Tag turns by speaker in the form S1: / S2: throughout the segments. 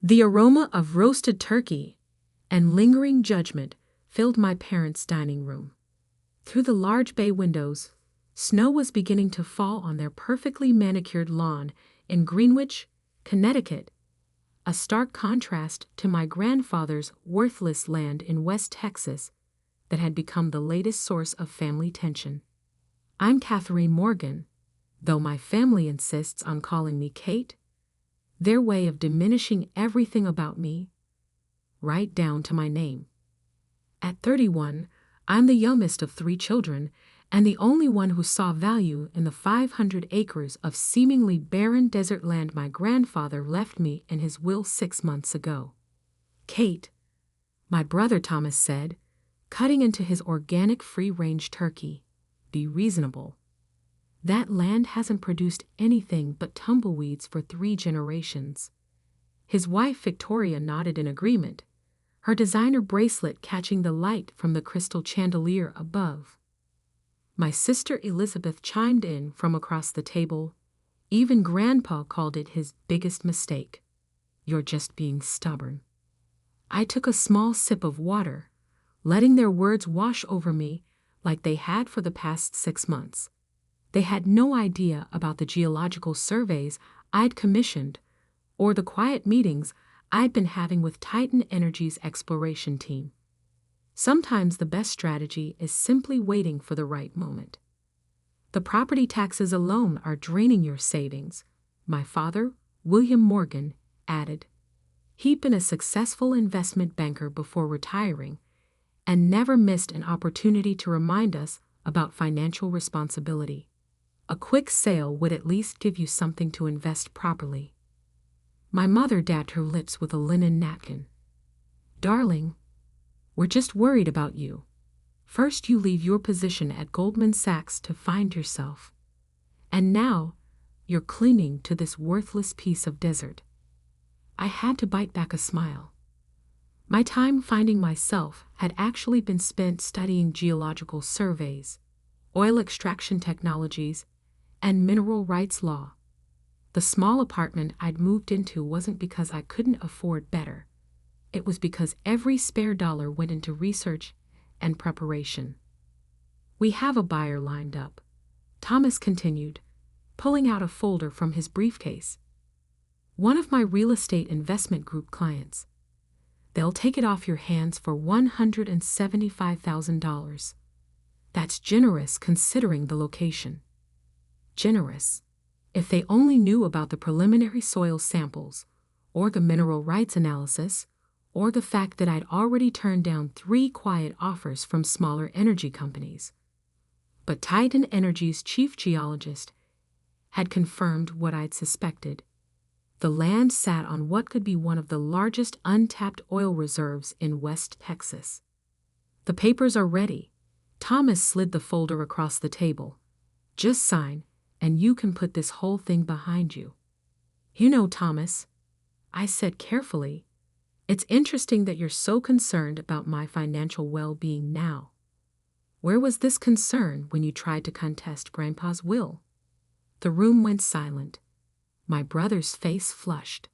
S1: The aroma of roasted turkey and lingering judgment filled my parents' dining room. Through the large bay windows, snow was beginning to fall on their perfectly manicured lawn in Greenwich, Connecticut, a stark contrast to my grandfather's worthless land in West Texas that had become the latest source of family tension. I'm Katherine Morgan, though my family insists on calling me Kate, their way of diminishing everything about me, right down to my name. At 31, I'm the youngest of 3 children and the only one who saw value in the 500 acres of seemingly barren desert land my grandfather left me in his will 6 months ago. Kate, my brother Thomas said, cutting into his organic free-range turkey, be reasonable. That land hasn't produced anything but tumbleweeds for 3 generations. His wife Victoria nodded in agreement, her designer bracelet catching the light from the crystal chandelier above. My sister Elizabeth chimed in from across the table. Even Grandpa called it his biggest mistake. You're just being stubborn. I took a small sip of water, letting their words wash over me like they had for the past 6 months. They had no idea about the geological surveys I'd commissioned or the quiet meetings I'd been having with Titan Energy's exploration team. Sometimes the best strategy is simply waiting for the right moment. The property taxes alone are draining your savings, my father, William Morgan, added. He'd been a successful investment banker before retiring and never missed an opportunity to remind us about financial responsibility. A quick sale would at least give you something to invest properly. My mother dabbed her lips with a linen napkin. Darling, we're just worried about you. First you leave your position at Goldman Sachs to find yourself. And now you're clinging to this worthless piece of desert. I had to bite back a smile. My time finding myself had actually been spent studying geological surveys, oil extraction technologies, and mineral rights law. The small apartment I'd moved into wasn't because I couldn't afford better. It was because every spare dollar went into research and preparation. We have a buyer lined up, Thomas continued, pulling out a folder from his briefcase. One of my real estate investment group clients. They'll take it off your hands for $175,000. That's generous considering the location. Generous. If they only knew about the preliminary soil samples, or the mineral rights analysis, or the fact that I'd already turned down 3 quiet offers from smaller energy companies. But Titan Energy's chief geologist had confirmed what I'd suspected. The land sat on what could be one of the largest untapped oil reserves in West Texas. The papers are ready. Thomas slid the folder across the table. Just sign, and you can put this whole thing behind you. You know, Thomas, I said carefully, it's interesting that you're so concerned about my financial well-being now. Where was this concern when you tried to contest Grandpa's will? The room went silent. My brother's face flushed.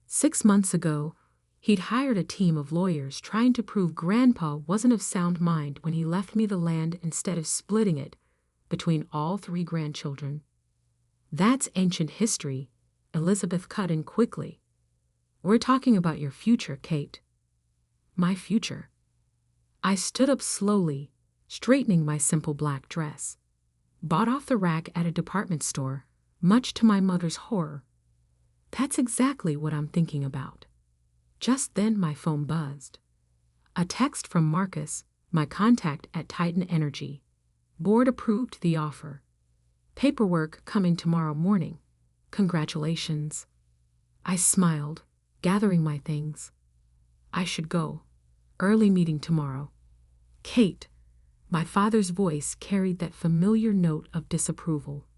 S1: 6 months ago, he'd hired a team of lawyers trying to prove Grandpa wasn't of sound mind when he left me the land instead of splitting it between all 3 grandchildren. That's ancient history, Elizabeth cut in quickly. We're talking about your future, Kate. My future. I stood up slowly, straightening my simple black dress. Bought off the rack at a department store, much to my mother's horror. That's exactly what I'm thinking about. Just then my phone buzzed. A text from Marcus, my contact at Titan Energy. Board approved the offer. Paperwork coming tomorrow morning. Congratulations. I smiled, gathering my things. I should go. Early meeting tomorrow. Kate, my father's voice carried that familiar note of disapproval.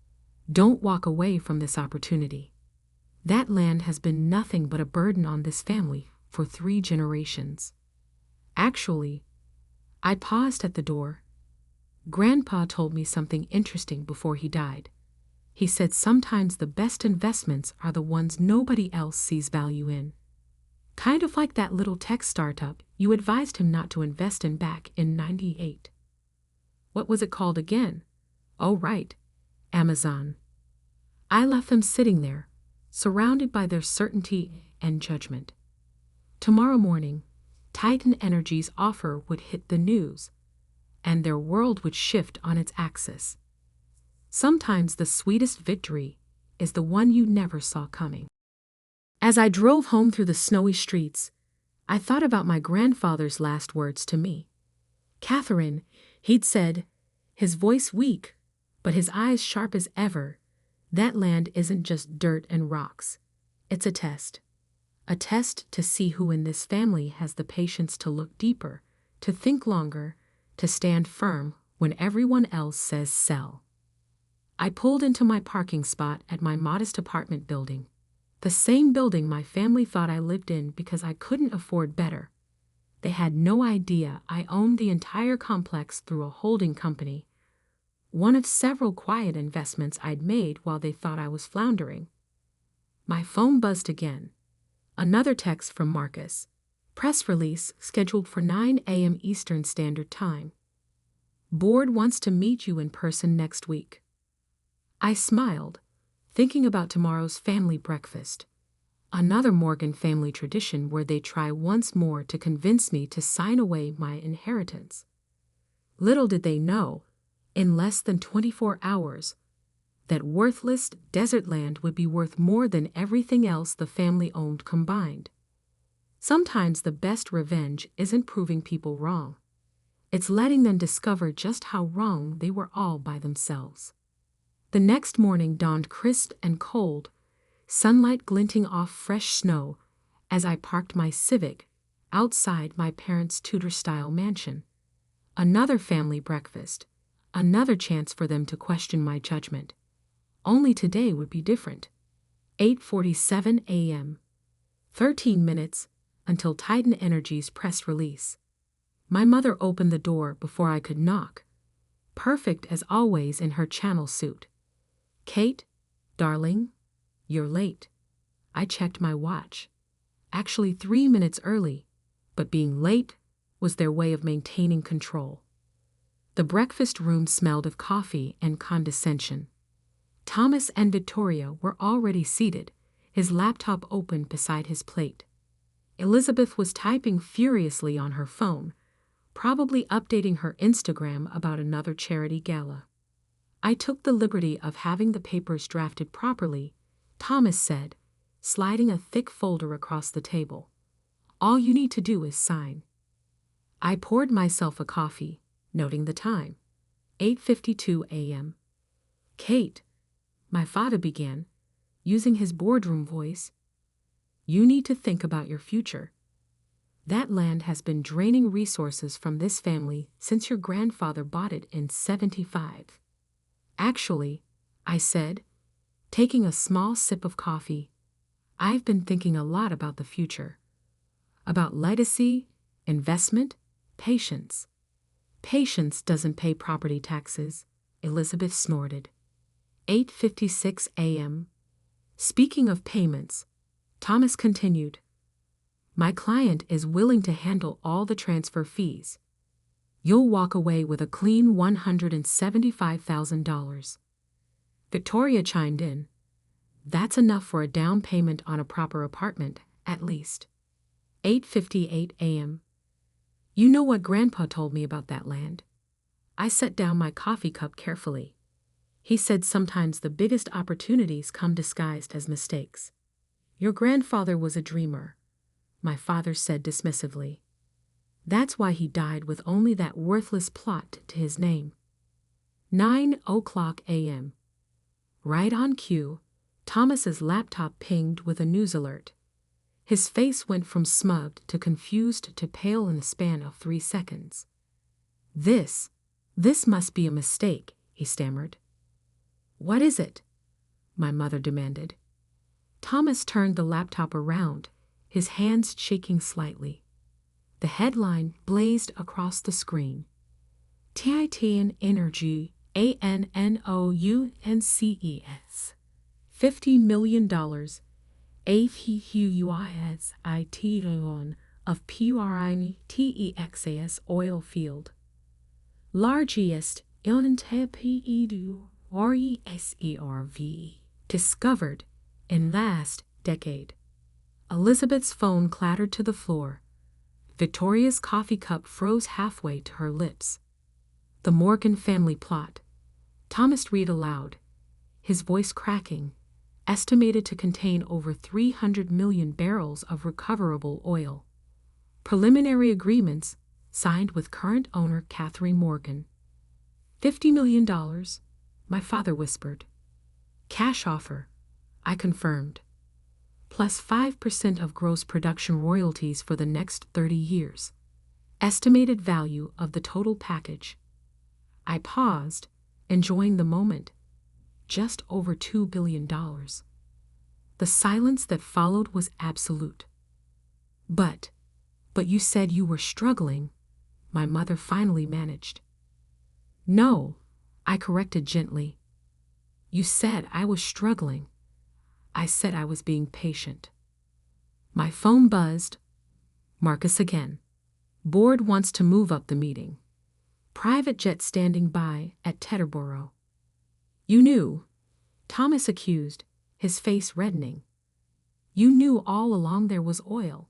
S1: Don't walk away from this opportunity. That land has been nothing but a burden on this family for 3 generations. Actually, I paused at the door. Grandpa told me something interesting before he died. He said sometimes the best investments are the ones nobody else sees value in. Kind of like that little tech startup you advised him not to invest in back in '98. What was it called again? Oh, right, Amazon. I left them sitting there, surrounded by their certainty and judgment. Tomorrow morning, Titan Energy's offer would hit the news, and their world would shift on its axis. Sometimes the sweetest victory is the one you never saw coming. As I drove home through the snowy streets, I thought about my grandfather's last words to me. Katherine, he'd said, his voice weak, but his eyes sharp as ever, that land isn't just dirt and rocks. It's a test. A test to see who in this family has the patience to look deeper, to think longer, to stand firm when everyone else says sell. I pulled into my parking spot at my modest apartment building, the same building my family thought I lived in because I couldn't afford better. They had no idea I owned the entire complex through a holding company, one of several quiet investments I'd made while they thought I was floundering. My phone buzzed again. Another text from Marcus. Press release scheduled for 9 a.m. Eastern Standard Time. Board wants to meet you in person next week. I smiled, thinking about tomorrow's family breakfast. Another Morgan family tradition where they try once more to convince me to sign away my inheritance. Little did they know, in less than 24 hours, that worthless desert land would be worth more than everything else the family owned combined. Sometimes the best revenge isn't proving people wrong. It's letting them discover just how wrong they were all by themselves. The next morning dawned crisp and cold, sunlight glinting off fresh snow as I parked my Civic outside my parents' Tudor-style mansion. Another family breakfast, another chance for them to question my judgment. Only today would be different. 8:47 a.m. 13 minutes until Titan Energy's press release. My mother opened the door before I could knock, perfect as always in her channel suit. Kate, darling, you're late. I checked my watch. Actually 3 minutes early, but being late was their way of maintaining control. The breakfast room smelled of coffee and condescension. Thomas and Victoria were already seated, his laptop open beside his plate. Elizabeth was typing furiously on her phone, probably updating her Instagram about another charity gala. I took the liberty of having the papers drafted properly, Thomas said, sliding a thick folder across the table. All you need to do is sign. I poured myself a coffee, noting the time. 8:52 a.m. Kate, my father began, using his boardroom voice, you need to think about your future. That land has been draining resources from this family since your grandfather bought it in '75. Actually, I said, taking a small sip of coffee, I've been thinking a lot about the future. About legacy, investment, patience. Patience doesn't pay property taxes, Elizabeth snorted. 8:56 a.m. Speaking of payments, Thomas continued, my client is willing to handle all the transfer fees. You'll walk away with a clean $175,000. Victoria chimed in. That's enough for a down payment on a proper apartment, at least. 8:58 a.m. You know what Grandpa told me about that land. I set down my coffee cup carefully. He said sometimes the biggest opportunities come disguised as mistakes. Your grandfather was a dreamer, my father said dismissively. That's why he died with only that worthless plot to his name. 9:00 a.m. Right on cue, Thomas's laptop pinged with a news alert. His face went from smug to confused to pale in the span of 3 seconds. This must be a mistake, he stammered. What is it? My mother demanded. Thomas turned the laptop around, his hands shaking slightly. The headline blazed across the screen. Titan Energy, ANNOUNCES. $50 million, APUISITON of PURINTEXAS oil field. Largest ILNTEPEDU RESERV discovered in last decade. Elizabeth's phone clattered to the floor. Victoria's coffee cup froze halfway to her lips. The Morgan family plot. Thomas read aloud, his voice cracking, estimated to contain over 300 million barrels of recoverable oil. Preliminary agreements signed with current owner Katherine Morgan. $50 million, my father whispered. Cash offer, I confirmed. Plus 5% of gross production royalties for the next 30 years. Estimated value of the total package. I paused, enjoying the moment. Just over $2 billion. The silence that followed was absolute. But you said you were struggling, my mother finally managed. No, I corrected gently. You said I was struggling. I said I was being patient. My phone buzzed. Marcus again. Board wants to move up the meeting. Private jet standing by at Teterboro. You knew, Thomas accused, his face reddening. You knew all along there was oil.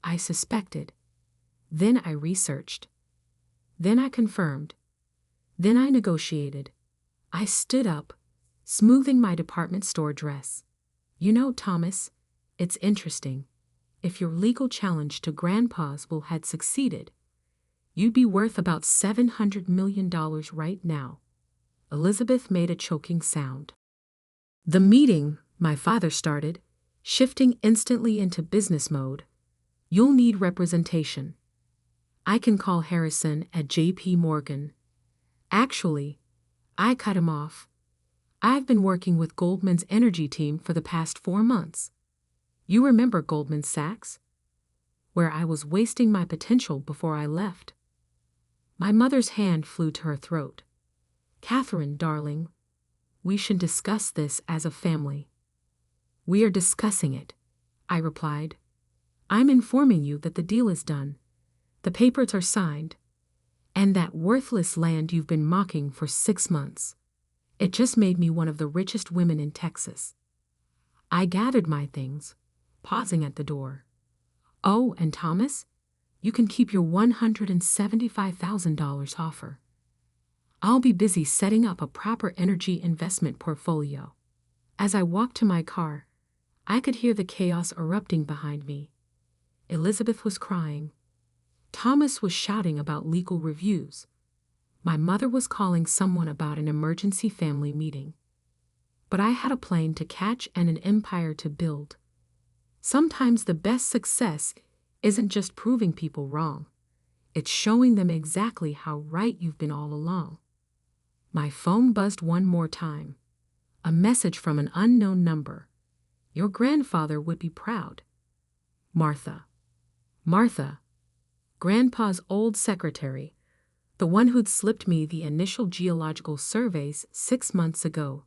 S1: I suspected. Then I researched. Then I confirmed. Then I negotiated. I stood up, smoothing my department store dress. You know, Thomas, it's interesting. If your legal challenge to Grandpa's will had succeeded, you'd be worth about $700 million right now. Elizabeth made a choking sound. The meeting, my father started, shifting instantly into business mode. You'll need representation. I can call Harrison at J.P. Morgan. Actually, I cut him off. I've been working with Goldman's energy team for the past 4 months. You remember Goldman Sachs? Where I was wasting my potential before I left. My mother's hand flew to her throat. Katherine, darling, we should discuss this as a family. We are discussing it, I replied. I'm informing you that the deal is done. The papers are signed. And that worthless land you've been mocking for 6 months. It just made me one of the richest women in Texas. I gathered my things, pausing at the door. Oh, and Thomas, you can keep your $175,000 offer. I'll be busy setting up a proper energy investment portfolio. As I walked to my car, I could hear the chaos erupting behind me. Elizabeth was crying. Thomas was shouting about legal reviews. My mother was calling someone about an emergency family meeting. But I had a plane to catch and an empire to build. Sometimes the best success isn't just proving people wrong. It's showing them exactly how right you've been all along. My phone buzzed one more time. A message from an unknown number. Your grandfather would be proud. Martha. Martha. Grandpa's old secretary, the one who'd slipped me the initial geological surveys 6 months ago,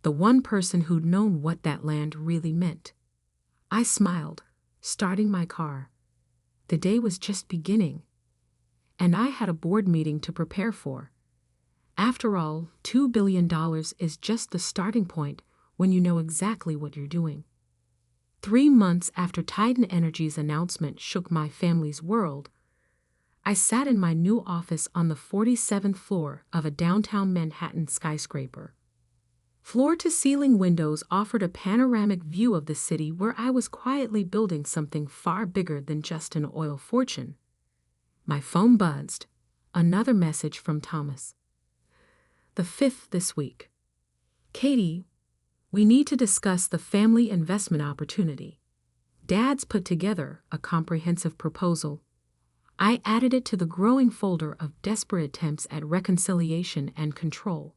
S1: the one person who'd known what that land really meant. I smiled, starting my car. The day was just beginning, and I had a board meeting to prepare for. After all, $2 billion is just the starting point when you know exactly what you're doing. 3 months after Titan Energy's announcement shook my family's world, I sat in my new office on the 47th floor of a downtown Manhattan skyscraper. Floor-to-ceiling windows offered a panoramic view of the city where I was quietly building something far bigger than just an oil fortune. My phone buzzed. Another message from Thomas. The 5th this week. Katie, we need to discuss the family investment opportunity. Dad's put together a comprehensive proposal. I added it to the growing folder of desperate attempts at reconciliation and control.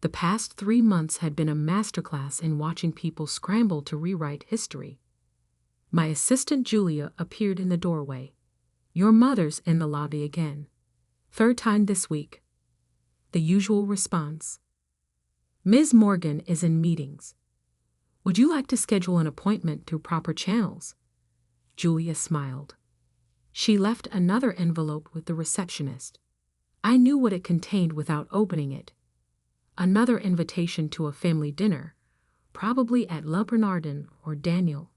S1: The past 3 months had been a masterclass in watching people scramble to rewrite history. My assistant Julia appeared in the doorway. Your mother's in the lobby again. 3rd time this week. The usual response. Ms. Morgan is in meetings. Would you like to schedule an appointment through proper channels? Julia smiled. She left another envelope with the receptionist. I knew what it contained without opening it. Another invitation to a family dinner, probably at Le Bernardin or Daniel.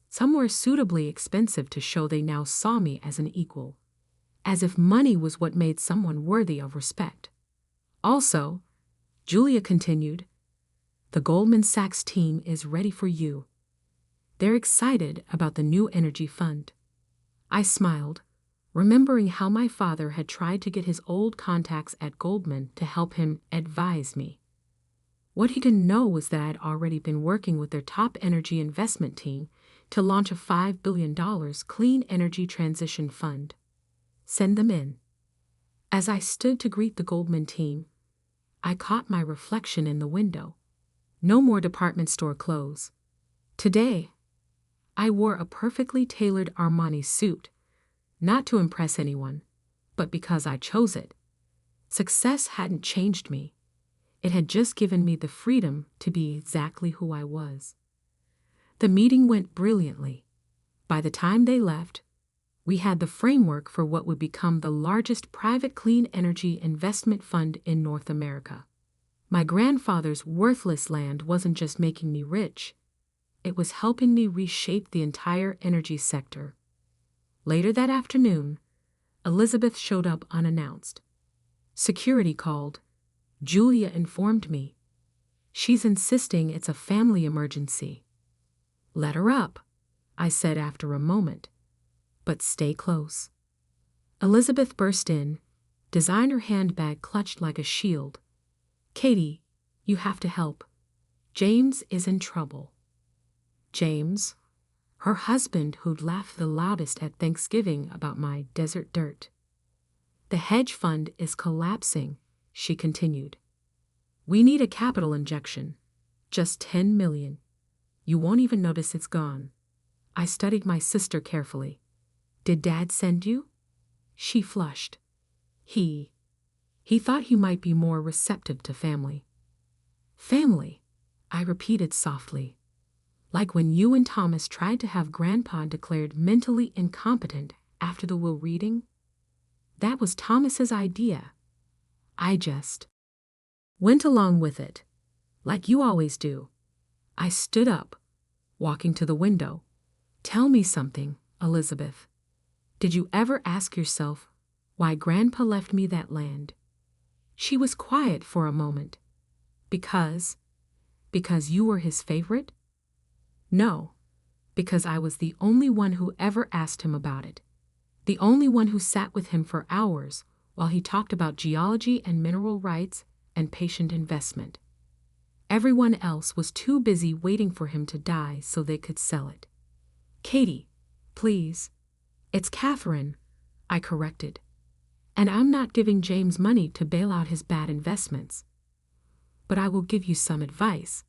S1: Somewhere suitably expensive to show they now saw me as an equal. As if money was what made someone worthy of respect. Also, Julia continued, the Goldman Sachs team is ready for you. They're excited about the new energy fund. I smiled, remembering how my father had tried to get his old contacts at Goldman to help him advise me. What he didn't know was that I'd already been working with their top energy investment team to launch a $5 billion clean energy transition fund. Send them in. As I stood to greet the Goldman team, I caught my reflection in the window. No more department store clothes. Today, I wore a perfectly tailored Armani suit, not to impress anyone, but because I chose it. Success hadn't changed me. It had just given me the freedom to be exactly who I was. The meeting went brilliantly. By the time they left, we had the framework for what would become the largest private clean energy investment fund in North America. My grandfather's worthless land wasn't just making me rich, it was helping me reshape the entire energy sector. Later that afternoon, Elizabeth showed up unannounced. Security called. Julia informed me. She's insisting it's a family emergency. Let her up, I said after a moment. But stay close. Elizabeth burst in, designer handbag clutched like a shield. Katie, you have to help. James is in trouble. James, her husband who'd laughed the loudest at Thanksgiving about my desert dirt. The hedge fund is collapsing, she continued. We need a capital injection. Just $10 million. You won't even notice it's gone. I studied my sister carefully. Did Dad send you? She flushed. He thought he might be more receptive to family. Family, I repeated softly. Like when you and Thomas tried to have Grandpa declared mentally incompetent after the will reading? That was Thomas's idea. I just went along with it, like you always do. I stood up, walking to the window. Tell me something, Elizabeth. Did you ever ask yourself why Grandpa left me that land? She was quiet for a moment. Because you were his favorite? No, because I was the only one who ever asked him about it. The only one who sat with him for hours while he talked about geology and mineral rights and patient investment. Everyone else was too busy waiting for him to die so they could sell it. Katie, please. It's Katherine, I corrected. And I'm not giving James money to bail out his bad investments. But I will give you some advice.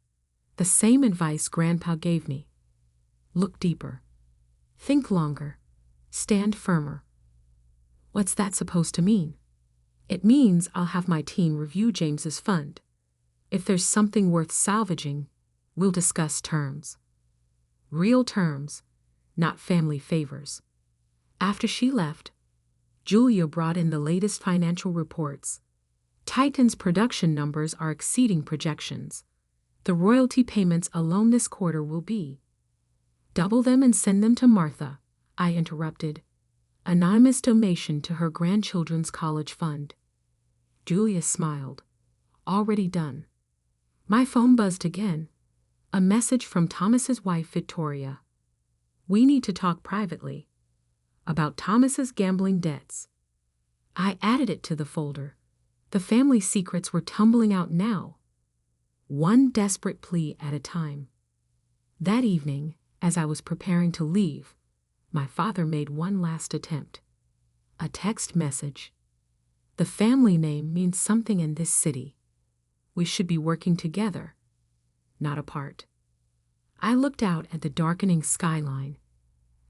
S1: The same advice Grandpa gave me. Look deeper. Think longer. Stand firmer. What's that supposed to mean? It means I'll have my team review James's fund. If there's something worth salvaging, we'll discuss terms. Real terms, not family favors. After she left, Julia brought in the latest financial reports. Titan's production numbers are exceeding projections. The royalty payments alone this quarter will be. Double them and send them to Martha, I interrupted. Anonymous donation to her grandchildren's college fund. Julia smiled. Already done. My phone buzzed again. A message from Thomas's wife, Victoria. We need to talk privately. About Thomas's gambling debts. I added it to the folder. The family secrets were tumbling out now. One desperate plea at a time. That evening, as I was preparing to leave, my father made one last attempt. A text message. The family name means something in this city. We should be working together, not apart. I looked out at the darkening skyline,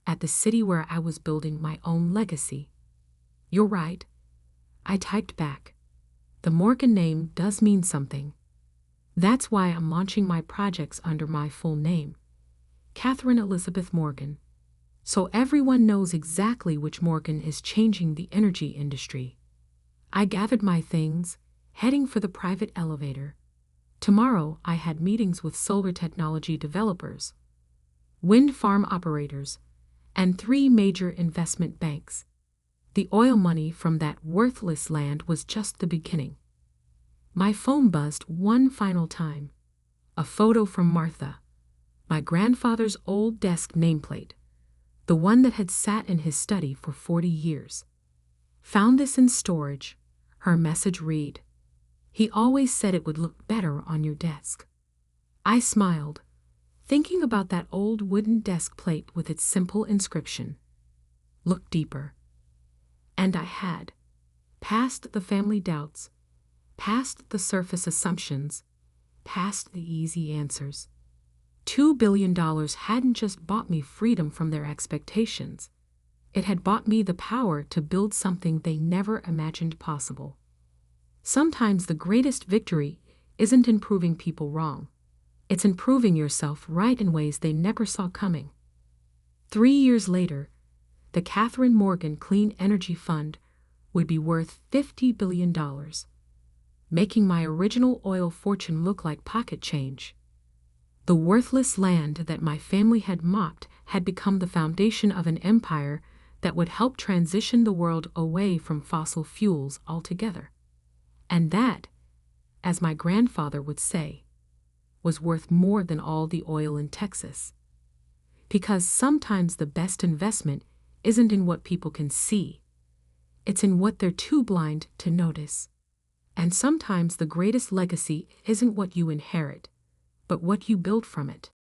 S1: at the city where I was building my own legacy. You're right, I typed back. The Morgan name does mean something. That's why I'm launching my projects under my full name, Katherine Elizabeth Morgan, so everyone knows exactly which Morgan is changing the energy industry. I gathered my things, heading for the private elevator. Tomorrow I had meetings with solar technology developers, wind farm operators, and 3 major investment banks. The oil money from that worthless land was just the beginning. My phone buzzed one final time. A photo from Martha, my grandfather's old desk nameplate, the one that had sat in his study for 40 years. Found this in storage, her message read. He always said it would look better on your desk. I smiled, thinking about that old wooden desk plate with its simple inscription. Look deeper. And I had. Past the family doubts, past the surface assumptions, past the easy answers. $2 billion hadn't just bought me freedom from their expectations. It had bought me the power to build something they never imagined possible. Sometimes the greatest victory isn't in proving people wrong. It's in proving yourself right in ways they never saw coming. 3 years later, the Katherine Morgan Clean Energy Fund would be worth $50 billion, making my original oil fortune look like pocket change. The worthless land that my family had mocked had become the foundation of an empire that would help transition the world away from fossil fuels altogether. And that, as my grandfather would say, was worth more than all the oil in Texas. Because sometimes the best investment isn't in what people can see. It's in what they're too blind to notice. And sometimes the greatest legacy isn't what you inherit, but what you build from it.